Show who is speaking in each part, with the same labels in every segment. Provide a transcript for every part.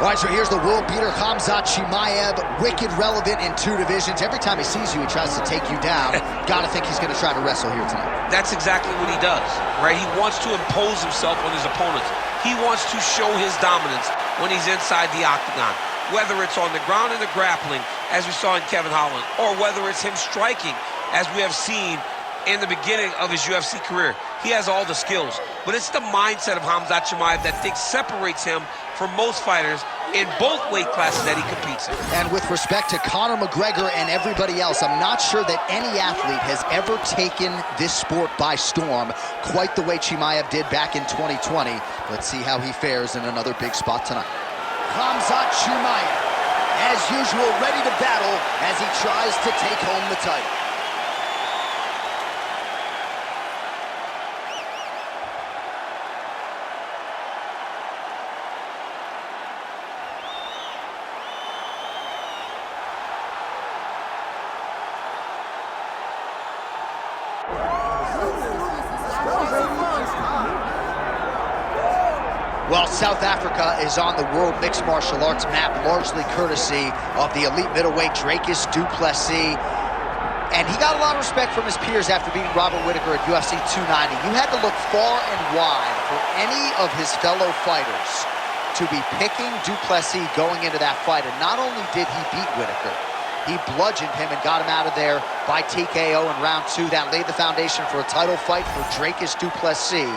Speaker 1: All right, so here's the world beater, Khamzat Chimaev, wicked relevant in 2 divisions. Every time he sees you, he tries to take you down. Gotta think he's gonna try to wrestle here tonight.
Speaker 2: That's exactly what he does, right? He wants to impose himself on his opponents. He wants to show his dominance when he's inside the octagon, whether it's on the ground in the grappling, as we saw in Kevin Holland, or whether it's him striking, as we have seen in the beginning of his UFC career. He has all the skills, but it's the mindset of Khamzat Chimaev that separates him from most fighters in both weight classes that he competes in.
Speaker 1: And with respect to Conor McGregor and everybody else, I'm not sure that any athlete has ever taken this sport by storm quite the way Chimaev did back in 2020. Let's see how he fares in another big spot tonight. Khamzat Chimaev, as usual, ready to battle as he tries to take home the title. Well, South Africa is on the world mixed martial arts map, largely courtesy of the elite middleweight Dricus du Plessis. And he got a lot of respect from his peers after beating Robert Whittaker at UFC 290. You had to look far and wide for any of his fellow fighters to be picking du Plessis going into that fight. And not only did he beat Whittaker, he bludgeoned him and got him out of there by TKO in round 2. That laid the foundation for a title fight for Dricus du Plessis.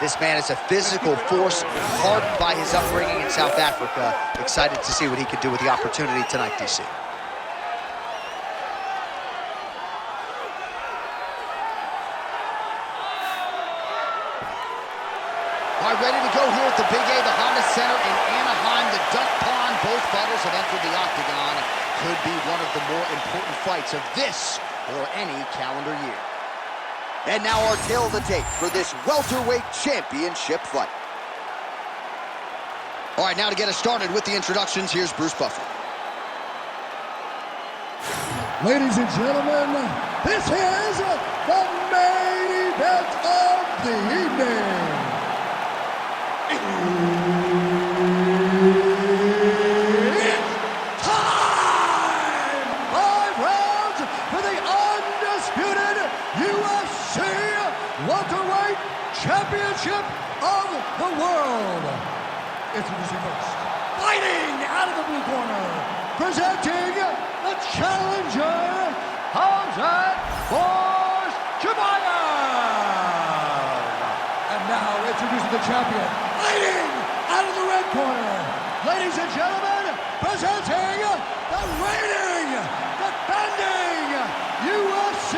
Speaker 1: This man is a physical force, hardened by his upbringing in South Africa. Excited to see what he could do with the opportunity tonight, DC. All right, ready to go here at the Big A, the Honda Center in Anaheim, the Duck Pond. Both fighters have entered the octagon. Could be one of the more important fights of this or any calendar year. And now our tale of the tape for this welterweight championship fight. All right, now to get us started with the introductions, here's Bruce Buffer.
Speaker 3: Ladies and gentlemen, this is the main event of the evening. It's time! 5 rounds for the undisputed UFC welterweight championship of the world. Introducing first, fighting out of the blue corner, presenting the challenger, Khamzat Chimaev. And now introducing the champion, fighting out of the red corner, ladies and gentlemen, presenting the reigning, defending UFC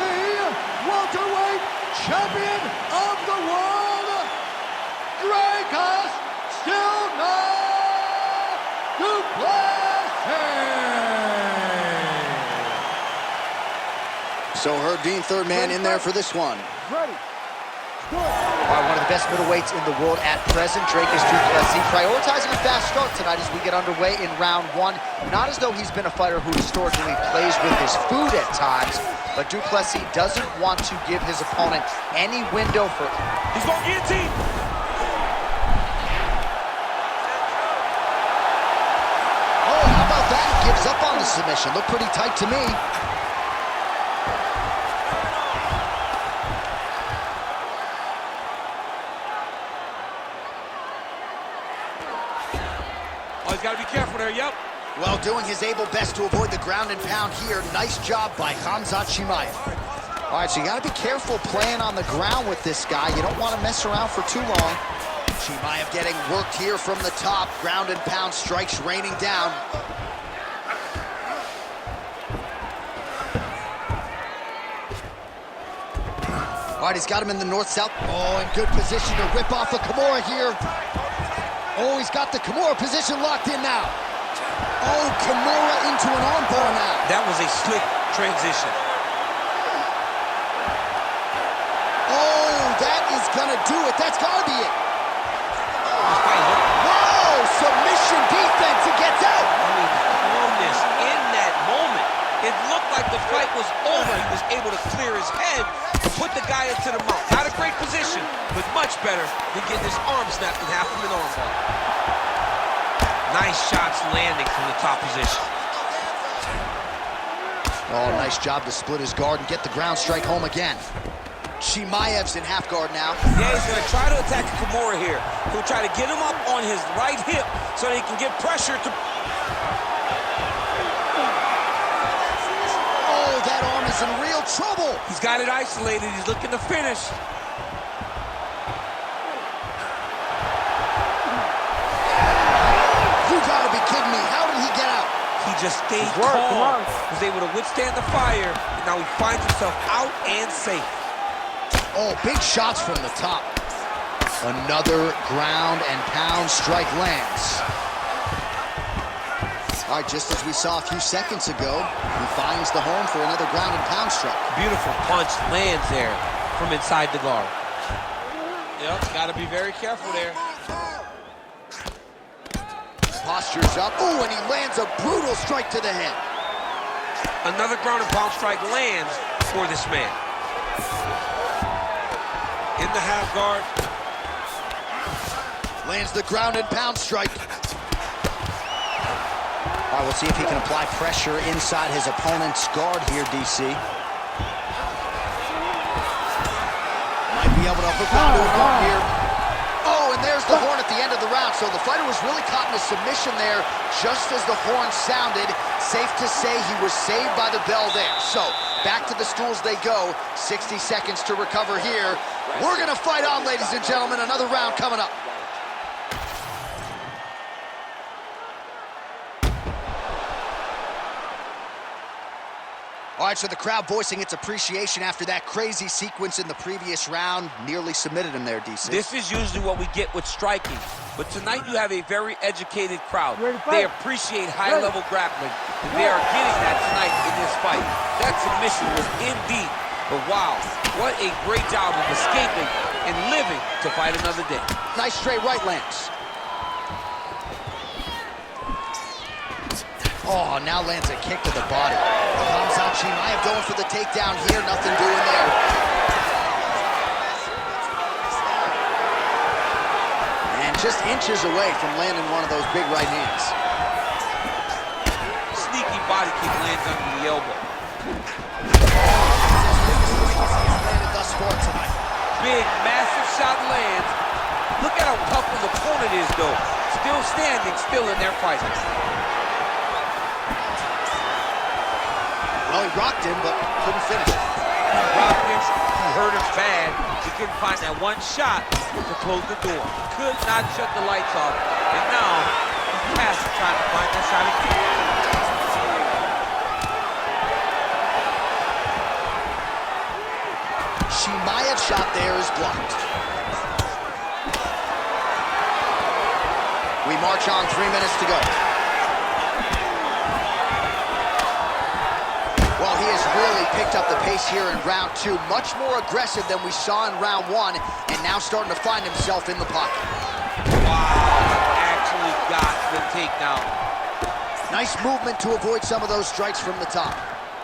Speaker 3: welterweight champion of the world, Dricus du Plessis.
Speaker 1: So her Dean, third man in there for this one.
Speaker 3: Ready.
Speaker 1: All right, one of the best middleweights in the world at present, Dricus du Plessis, prioritizing a fast start tonight as we get underway in round 1. Not as though he's been a fighter who historically plays with his food at times, but du Plessis doesn't want to give his opponent any window for...
Speaker 2: He's going guillotine!
Speaker 1: Oh, how about that? He gives up on the submission. Looked pretty tight to me.
Speaker 2: Oh, he's got to be careful there, yep.
Speaker 1: Well, doing his able best to avoid the ground and pound here. Nice job by Khamzat Chimaev. All right, so you got to be careful playing on the ground with this guy. You don't want to mess around for too long. Chimaev getting worked here from the top. Ground and pound strikes raining down. All right, he's got him in the north-south. Oh, in good position to rip off a Kimura here. Oh, he's got the Kimura position locked in now. Oh, Kimura into an armbar now.
Speaker 2: That was a slick transition.
Speaker 1: Oh, that is gonna do it. That's gotta be it. Whoa, submission defense, it gets out.
Speaker 2: I mean, calmness in that moment. It looked like the fight was over. He was able to clear his head and put the guy into the mount. Not a great position, but much better than getting his arm snapped in half from an armbar. Nice shots landing from the top position.
Speaker 1: Oh, nice job to split his guard and get the ground strike home again. Chimaev's in half guard now.
Speaker 4: Yeah, he's going to try to attack Kimura here. He'll try to get him up on his right hip so that he can get pressure to...
Speaker 1: Oh, that arm is in real trouble.
Speaker 2: He's got it isolated. He's looking to finish.
Speaker 1: You gotta be kidding me. How did he get out?
Speaker 2: He just stayed calm. Was able to withstand the fire, and now he finds himself out and safe.
Speaker 1: Oh, big shots from the top. Another ground and pound strike lands. All right, just as we saw a few seconds ago, he finds the home for another ground and pound strike.
Speaker 2: Beautiful punch lands there from inside the guard. Yep, got to be very careful there.
Speaker 1: Posture's up. Ooh, and he lands a brutal strike to the head.
Speaker 2: Another ground and pound strike lands for this man. In the half guard.
Speaker 1: Lands the ground and pound strike. All right, we'll see if he can apply pressure inside his opponent's guard here, DC. Might be able to hook onto an arm here. Oh, and there's the horn at the end of the round. So the fighter was really caught in a submission there just as the horn sounded. Safe to say he was saved by the bell there. So back to the stools they go. 60 seconds to recover here. We're going to fight on, ladies and gentlemen. Another round coming up. All right, so the crowd voicing its appreciation after that crazy sequence in the previous round. Nearly submitted him there, DC.
Speaker 2: This is usually what we get with striking. But tonight you have a very educated crowd. They appreciate high-level grappling, and they are getting that tonight in this fight. That submission was indeed, but wow, what a great job of escaping and living to fight another day.
Speaker 1: Nice straight right lands. Oh, now lands a kick to the body. Khamzat Chimaev going for the takedown here. Nothing doing there. And just inches away from landing one of those big right hands.
Speaker 2: Sneaky body kick lands under the elbow.
Speaker 1: Landed thus far tonight.
Speaker 2: Big, massive shot lands. Look at how tough his opponent is, though. Still standing, still in their fight.
Speaker 1: Well, he rocked him, but couldn't finish it.
Speaker 2: He rocked him, he hurt him bad. He couldn't find that one shot to close the door. Could not shut the lights off. And now, he's past trying to find that shot again.
Speaker 1: Chimaev's shot there is blocked. We march on, 3 minutes to go. Well, he has really picked up the pace here in round 2. Much more aggressive than we saw in round 1, and now starting to find himself in the pocket.
Speaker 2: Wow, actually got the takedown.
Speaker 1: Nice movement to avoid some of those strikes from the top.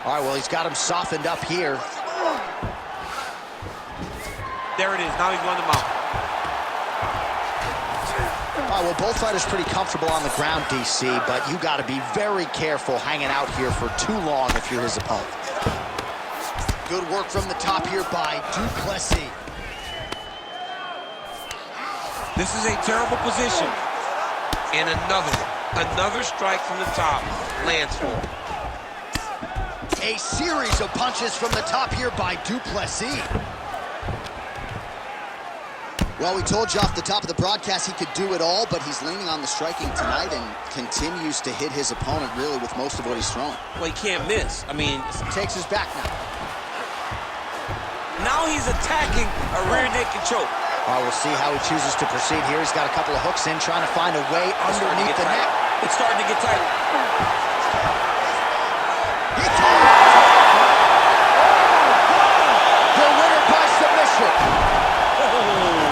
Speaker 1: All right, well, he's got him softened up here.
Speaker 2: There it is, now he's running him out.
Speaker 1: All right, well, both fighters pretty comfortable on the ground, DC, but you got to be very careful hanging out here for too long if you're his opponent. Good work from the top here by Du Plessis.
Speaker 2: This is a terrible position. And another one. Another strike from the top lands for him.
Speaker 1: A series of punches from the top here by Du Plessis. Well, we told you off the top of the broadcast he could do it all, but he's leaning on the striking tonight and continues to hit his opponent really with most of what he's thrown.
Speaker 2: Well, he can't miss. I mean,
Speaker 1: takes his back now.
Speaker 4: Now he's attacking a rear naked choke.
Speaker 1: All right, we'll see how he chooses to proceed here. He's got a couple of hooks in, trying to find a way underneath the neck.
Speaker 4: It's starting to get tight.
Speaker 1: He caught it. The winner by submission.
Speaker 4: Holy.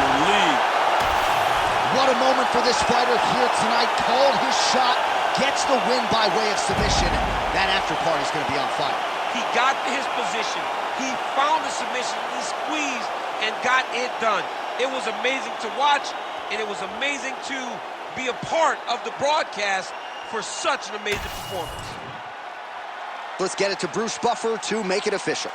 Speaker 1: What a moment for this fighter here tonight. Called his shot, gets the win by way of submission. That after party's going to be on fire.
Speaker 2: he got to his position. He found the submission, he squeezed, and got it done. It was amazing to watch, and it was amazing to be a part of the broadcast for such an amazing performance.
Speaker 1: Let's get it to Bruce Buffer to make it official.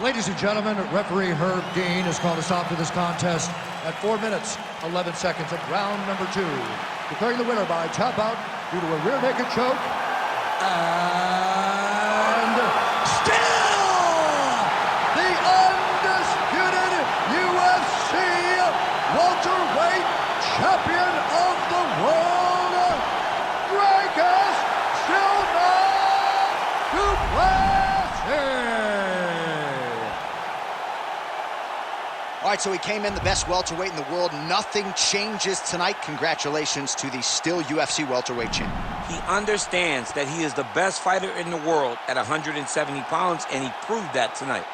Speaker 3: Ladies and gentlemen, referee Herb Dean has called a stop to this contest at 4 minutes, 11 seconds of round number 2. Declaring the winner by tap out due to a rear naked choke. And still the undisputed UFC welterweight champion of the world, Dricus du Plessis.
Speaker 1: All right, so he came in the best welterweight in the world. Nothing changes tonight. Congratulations to the still UFC welterweight champ.
Speaker 4: He understands that he is the best fighter in the world at 170 pounds, and he proved that tonight.